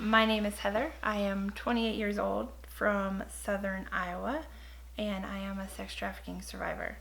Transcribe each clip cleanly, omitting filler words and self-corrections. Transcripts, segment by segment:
My name is Heather. I am 28 years old from southern Iowa, and I am a sex trafficking survivor.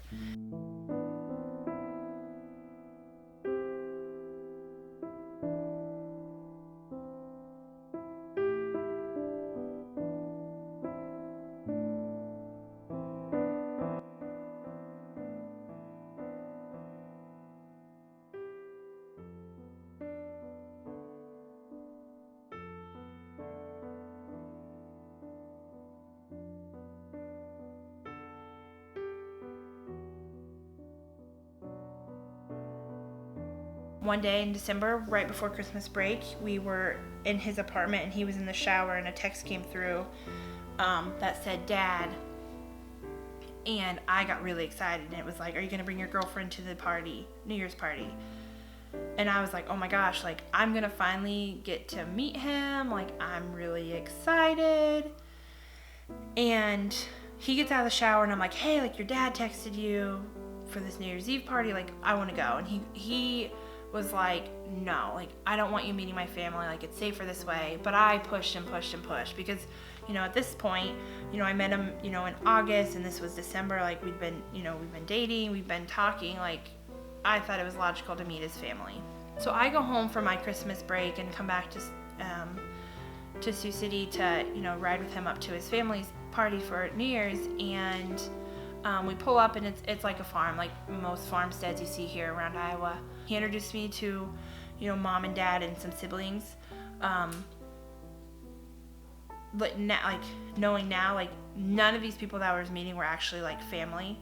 One day in December, right before Christmas break, we were in his apartment and he was in the shower, and a text came through that said, "Dad." And I got really excited, and it was like, "Are you going to bring your girlfriend to the party, New Year's party?" And I was like, "Oh my gosh, like, I'm going to finally get to meet him. Like, I'm really excited." And he gets out of the shower, and I'm like, "Hey, like, your dad texted you for this New Year's Eve party. Like, I want to go." And he was like, "No, like, I don't want you meeting my family. Like, it's safer this way." But I pushed and pushed and pushed because, at this point, I met him, in August, and this was December. Like, we've been dating, we've been talking. Like, I thought it was logical to meet his family. So I go home for my Christmas break and come back to Sioux City to, ride with him up to his family's party for New Year's. And we pull up, and it's like a farm, like most farmsteads you see here around Iowa. He introduced me to, mom and dad and some siblings. But now, like, knowing now, like, none of these people that I was meeting were actually like family.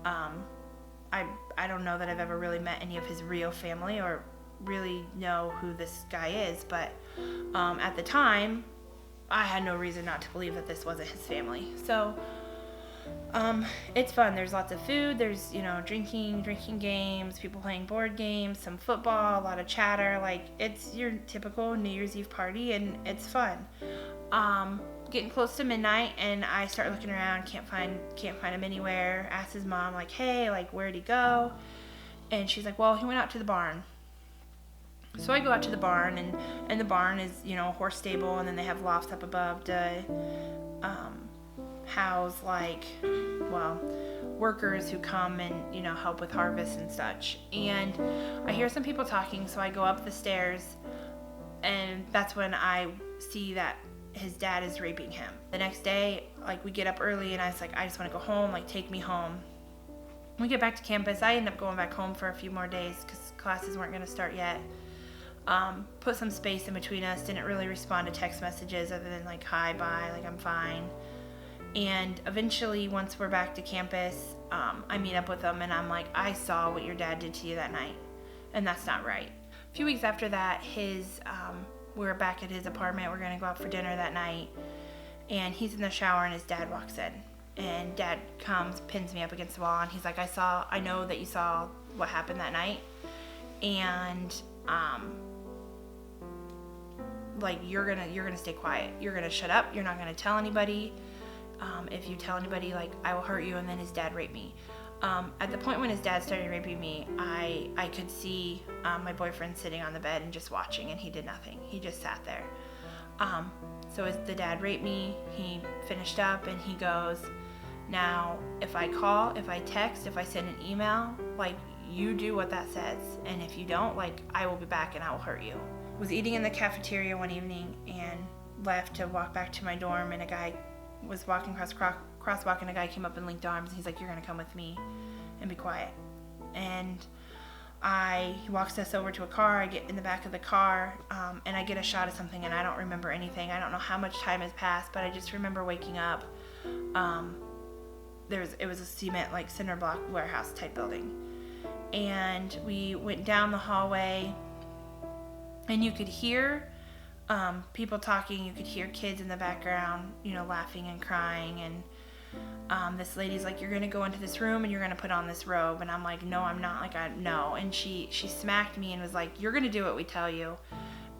I don't know that I've ever really met any of his real family or really know who this guy is, but at the time, I had no reason not to believe that this wasn't his family. So it's fun. There's lots of food. There's, drinking games, people playing board games, some football, a lot of chatter. Like, it's your typical New Year's Eve party, and it's fun. Getting close to midnight, and I start looking around, can't find him anywhere. Ask his mom, like, "Hey, like, where'd he go?" And she's like, "Well, he went out to the barn." So I go out to the barn, and the barn is, a horse stable, and then they have lofts up above to house, like, workers who come and, help with harvest and such. And I hear some people talking, so I go up the stairs, and that's when I see that his dad is raping him. The next day, like, we get up early, and I was like, "I just want to go home, like, take me home." We get back to campus. I end up going back home for a few more days because classes weren't going to start yet. Put some space in between us, didn't really respond to text messages other than, like, "Hi, bye, like, I'm fine." And eventually, once we're back to campus, I meet up with him, and I'm like, "I saw what your dad did to you that night, and that's not right." A few weeks after that, we were back at his apartment. We're going to go out for dinner that night, and he's in the shower, and his dad walks in. And Dad comes, pins me up against the wall, and he's like, I know that you saw what happened that night, and like, you're gonna stay quiet. You're gonna shut up. You're not gonna tell anybody. If you tell anybody, like, I will hurt you." And then his dad raped me. At the point when his dad started raping me, I could see my boyfriend sitting on the bed and just watching, and he did nothing. He just sat there. So as the dad raped me, he finished up, and he goes, "Now, if I call, if I text, if I send an email, like, you do what that says. And if you don't, like, I will be back and I will hurt you." Was eating in the cafeteria one evening and left to walk back to my dorm, and a guy was walking across crosswalk, and a guy came up and linked arms, and he's like, "You're gonna come with me and be quiet." And he walks us over to a car. I get in the back of the car, and I get a shot of something, and I don't remember anything. I don't know how much time has passed, but I just remember waking up. It was a cement, like, cinder block warehouse type building, and we went down the hallway, and you could hear people talking. You could hear kids in the background, laughing and crying. And this lady's like, "You're gonna go into this room and you're gonna put on this robe." And I'm like, "No, I'm not." Like, no. And she smacked me and was like, "You're gonna do what we tell you."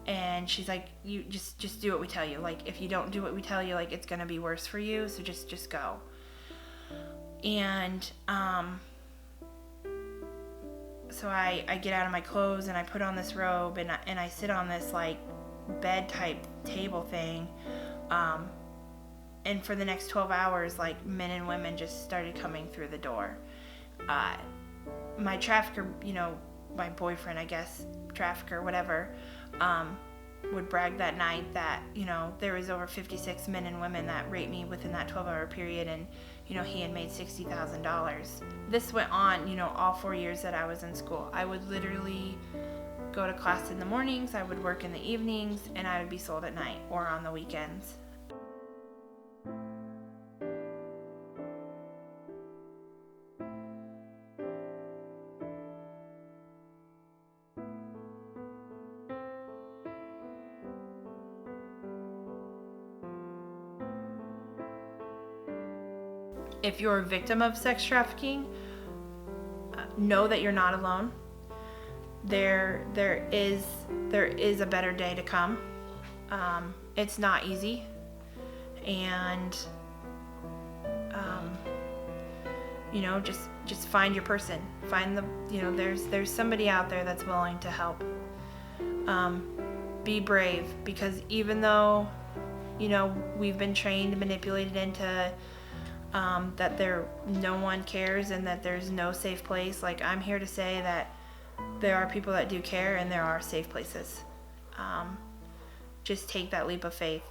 And she's like, "You just do what we tell you. Like, if you don't do what we tell you, like, it's gonna be worse for you. So just go." And so I get out of my clothes, and I put on this robe, and I sit on this, like, bed type table thing. And for the next 12 hours, like, men and women just started coming through the door. My trafficker, my boyfriend, I guess, trafficker, whatever, would brag that night that, there was over 56 men and women that raped me within that 12-hour period, and, he had made $60,000. This went on, all 4 years that I was in school. I would literally go to class in the mornings, I would work in the evenings, and I would be sold at night or on the weekends. If you're a victim of sex trafficking, know that you're not alone. There is a better day to come. It's not easy, and just find your person. Find there's somebody out there that's willing to help. Be brave, because even though we've been trained, manipulated into that no one cares and that there's no safe place, like, I'm here to say that there are people that do care and there are safe places. Just take that leap of faith.